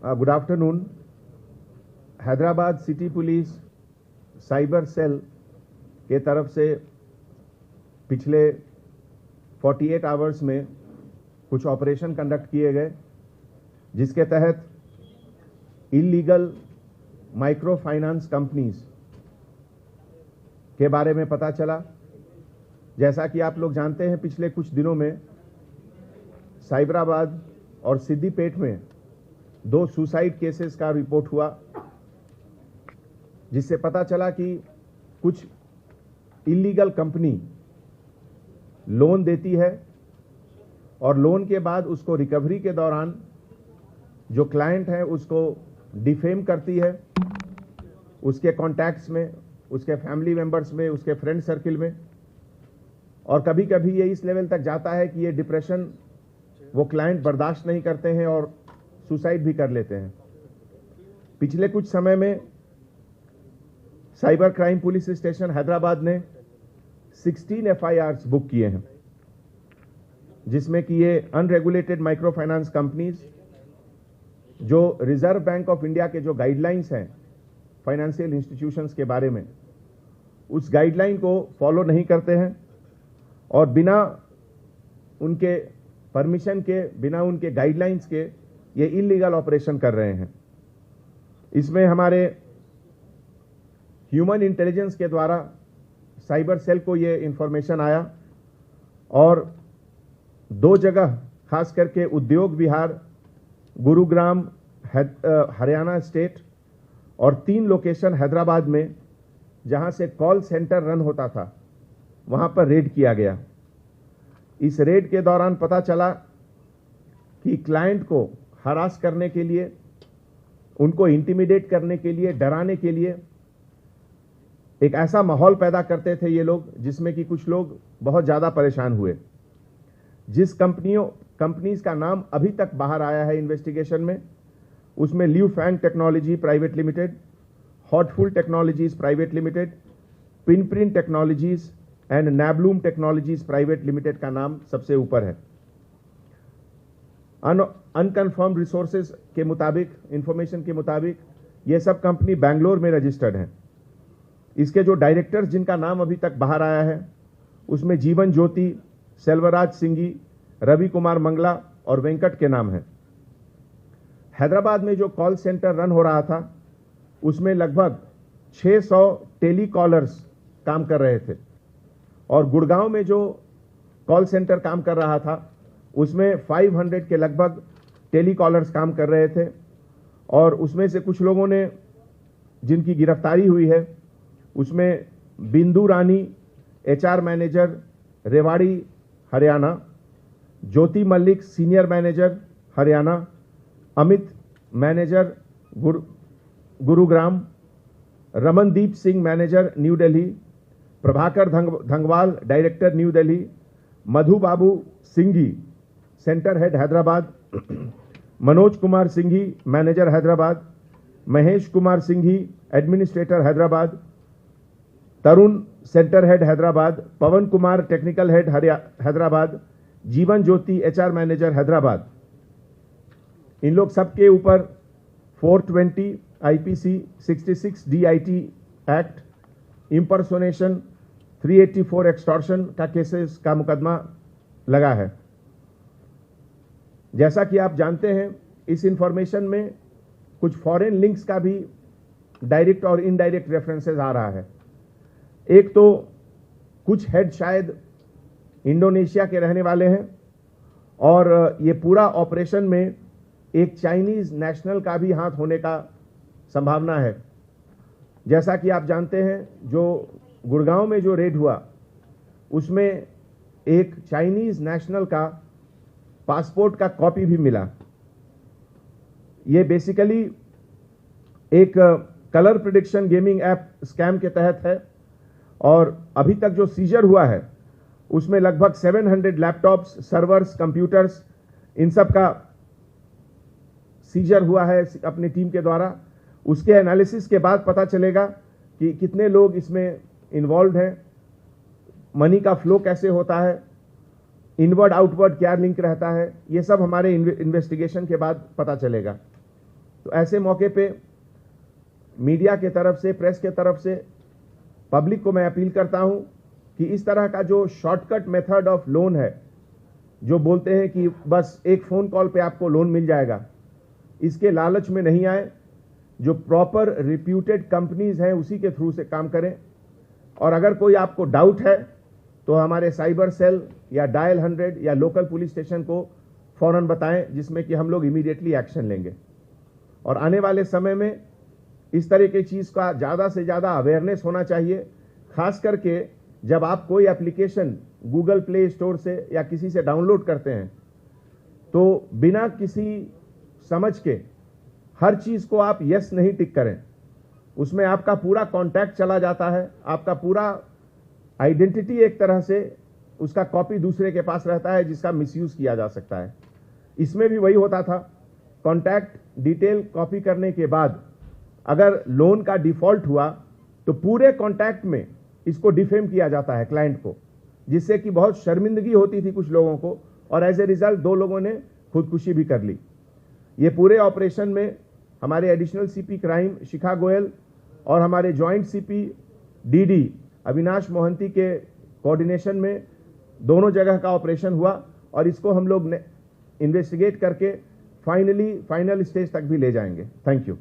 Good afternoon. Hyderabad city police cyber cell के तरफ से पिछले 48 आवर्स में कुछ ऑपरेशन कंडक्ट किए गए, जिसके तहत इलीगल माइक्रो फाइनेंस कंपनीज के बारे में पता चला। जैसा कि आप लोग जानते हैं, पिछले कुछ दिनों में साइबराबाद और सिद्दीपेट में 2 सुसाइड केसेस का रिपोर्ट हुआ, जिससे पता चला कि कुछ इलीगल कंपनी लोन देती है और लोन के बाद उसको रिकवरी के दौरान जो क्लाइंट है उसको डिफेम करती है, उसके कॉन्टैक्ट्स में, उसके फैमिली मेंबर्स में, उसके फ्रेंड सर्किल में, और कभी कभी ये इस लेवल तक जाता है कि ये डिप्रेशन वो क्लाइंट बर्दाश्त नहीं करते हैं और सुसाइड भी कर लेते हैं। पिछले कुछ समय में cyber crime police station Hyderabad ने 16 FIRs बुक किए हैं, जिसमें कि ये अनरेगुलेटेड माइक्रो फाइनेंस कंपनीज जो रिजर्व बैंक ऑफ इंडिया के जो गाइडलाइंस हैं फाइनेंशियल इंस्टीट्यूशंस के बारे में, उस गाइडलाइन को फॉलो नहीं करते हैं और बिना उनके परमिशन के, बिना उनके गाइडलाइंस के ये इलीगल ऑपरेशन कर रहे हैं। इसमें हमारे ह्यूमन इंटेलिजेंस के द्वारा साइबर सेल को ये इंफॉर्मेशन आया और 2 जगह, खास करके उद्योग विहार, गुरुग्राम हरियाणा स्टेट, और 3 लोकेशन हैदराबाद में जहां से कॉल सेंटर रन होता था, वहां पर रेड किया गया। इस रेड के दौरान पता चला कि क्लाइंट को हरास करने के लिए, उनको इंटिमिडेट करने के लिए, डराने के लिए एक ऐसा माहौल पैदा करते थे ये लोग, जिसमें कि कुछ लोग बहुत ज्यादा परेशान हुए। जिस कंपनीज का नाम अभी तक बाहर आया है इन्वेस्टिगेशन में, उसमें Liu Fang technology private limited, Hotful technologies private limited, Pinprint technologies and Nabloom technologies private limited का नाम सबसे ऊपर है। अनकन्फर्म्ड रिसोर्सेज के मुताबिक, इंफॉर्मेशन के मुताबिक, ये सब कंपनी बैंगलोर में रजिस्टर्ड है। इसके जो डायरेक्टर्स जिनका नाम अभी तक बाहर आया है, उसमें जीवन ज्योति, सेल्वराज सिंघी, रवि कुमार मंगला और वेंकट के नाम हैं। हैदराबाद में जो कॉल सेंटर रन हो रहा था, उसमें लगभग 600 टेलीकॉलर्स काम कर रहे थे, और गुड़गांव में जो कॉल सेंटर काम कर रहा था, उसमें 500 के लगभग टेलीकॉलर्स काम कर रहे थे। और उसमें से कुछ लोगों ने जिनकी गिरफ्तारी हुई है, उसमें Bindu Rani, HR manager, Rewari Haryana, Jyoti Mallik, senior manager Haryana, Amit manager Gurugram, Ramandeep Singh manager New Delhi, Prabhakar Dhangwal director New Delhi, Madhu Babu Singhi centre head Hyderabad, Manoj Kumar Singhi manager Hyderabad, Mahesh Kumar Singhi administrator Hyderabad, Tarun centre head Hyderabad, Pawan Kumar technical head Hyderabad, Jeevan Jyoti HR manager Hyderabad. इन लोग सबके ऊपर 420 IPC 66 DIT act, impersonation, 384 extortion का केसेस का मुकदमा लगा है। जैसा कि आप जानते हैं, इस इंफॉर्मेशन में कुछ फॉरेन लिंक्स का भी डायरेक्ट और इनडायरेक्ट रेफरेंसेस आ रहा है। एक तो कुछ हेड शायद इंडोनेशिया के रहने वाले हैं, और ये पूरा ऑपरेशन में एक चाइनीज नेशनल का भी हाथ होने का संभावना है। जैसा कि आप जानते हैं, जो गुड़गांव में जो रेड हुआ, उसमें एक चाइनीज नेशनल का पासपोर्ट का कॉपी भी मिला। ये बेसिकली एक colour prediction gaming app scam के तहत है, और अभी तक जो सीजर हुआ है उसमें लगभग 700 लैपटॉप्स, सर्वर्स, कंप्यूटर्स, इन सब का सीजर हुआ है अपनी टीम के द्वारा। उसके एनालिसिस के बाद पता चलेगा कि कितने लोग इसमें इन्वॉल्व हैं, मनी का फ्लो कैसे होता है, इनवर्ड आउटवर्ड क्या लिंक रहता है, ये सब हमारे इन्वेस्टिगेशन के बाद पता चलेगा। तो ऐसे मौके पे मीडिया के तरफ से, प्रेस के तरफ से पब्लिक को मैं अपील करता हूं कि इस तरह का जो शॉर्टकट मेथड ऑफ लोन है, जो बोलते हैं कि बस एक फोन कॉल पे आपको लोन मिल जाएगा, इसके लालच में नहीं आए। जो प्रॉपर रिप्यूटेड कंपनीज हैं उसी के थ्रू से काम करें। और अगर कोई आपको डाउट है तो हमारे साइबर सेल या डायल 100 या लोकल पुलिस स्टेशन को फौरन बताएं, जिसमें कि हम लोग इमीडिएटली एक्शन लेंगे। और आने वाले समय में इस तरह की चीज का ज्यादा से ज्यादा अवेयरनेस होना चाहिए, खास करके जब आप कोई एप्लीकेशन गूगल प्ले स्टोर से या किसी से डाउनलोड करते हैं तो बिना किसी समझ के हर चीज को आप यस नहीं टिक करें। उसमें आपका पूरा कॉन्टैक्ट चला जाता है, आपका पूरा आइडेंटिटी एक तरह से उसका कॉपी दूसरे के पास रहता है, जिसका मिसयूज किया जा सकता है। इसमें भी वही होता था, कॉन्टैक्ट डिटेल कॉपी करने के बाद अगर लोन का डिफॉल्ट हुआ तो पूरे कॉन्टैक्ट में इसको डिफेम किया जाता है क्लाइंट को, जिससे कि बहुत शर्मिंदगी होती थी कुछ लोगों को, और एज ए रिजल्ट 2 लोगों ने खुदकुशी भी कर ली। ये पूरे ऑपरेशन में हमारे एडिशनल सीपी क्राइम शिखा गोयल और हमारे joint CP DD Avinash Mohanty के कोऑर्डिनेशन में दोनों जगह का ऑपरेशन हुआ, और इसको हम लोग इन्वेस्टिगेट करके फाइनल स्टेज तक भी ले जाएंगे। Thank you.